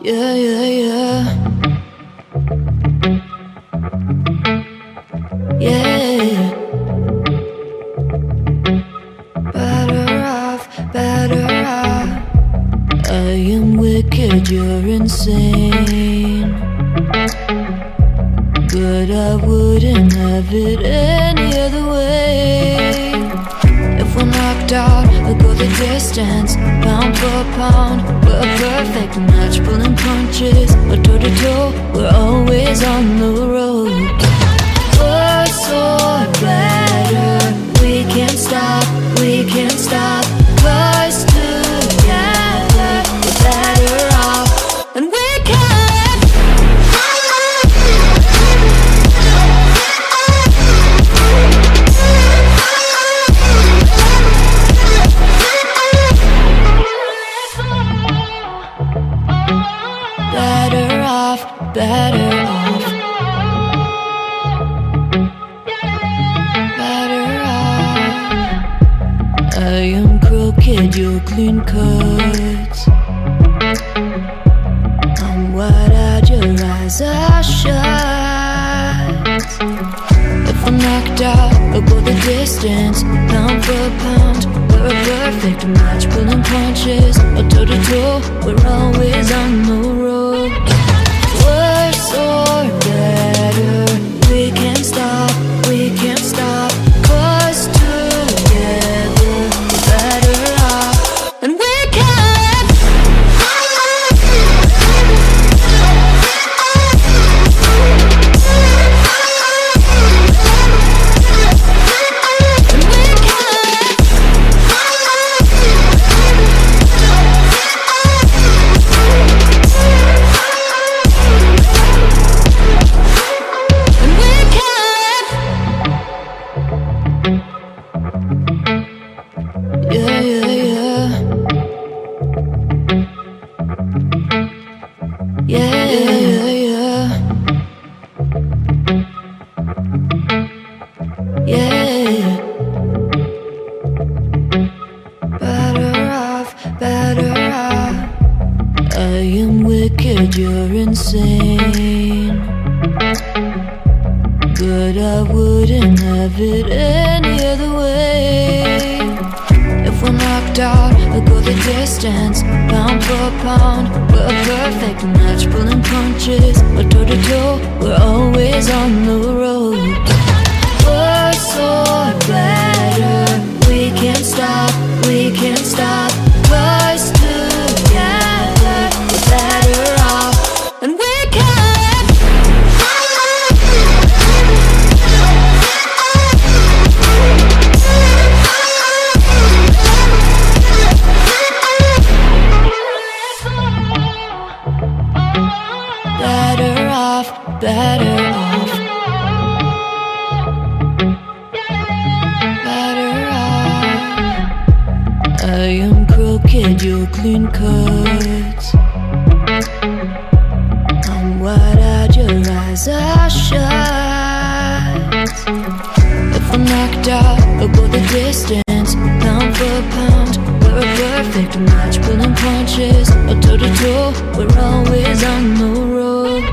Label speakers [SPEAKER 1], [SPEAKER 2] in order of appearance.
[SPEAKER 1] Yeah, yeah, yeah. Yeah. Better off, better off. I am wicked, you're insane, but I wouldn't have it any other way. If we're knocked out, we'll go the distance, pound for pound. We're a perfect match, pulling punches, or toe to toe, we're always on the road. We're so better, we can't stop, we can't stop. 'Cause together we're better off, and we can. Better off, better off. Better off. I am crooked, you're clean cuts. I'm wide-eyed, your eyes are shut. If I'm knocked out, I'll go the distance, pound for pound. We're a perfect match, pulling punches, or toe to toe, we're always on the road. We're so better, we can't stop, we can't stop. 'Cause together we're better off, and we can. Yeah, yeah, yeah. Yeah, yeah, yeah. Yeah. Better off, better off. I am wicked, you're insane, but I wouldn't have it any other way. If we're knocked out, we'll go the distance, pound for pound. We're a perfect match, pulling punches, or toe to toe, we're always on the road. We're so better, we can't stop, we can't stop. 'Cause together we're better off, and we can. Better off, better off. Better off. I am crooked, you're clean cuts. I'm wide-eyed, your eyes are shut. If I'm knocked out, I'll go the distance, pound for pound. We're a perfect match, pulling punches, or toe to toe, we're always on the road.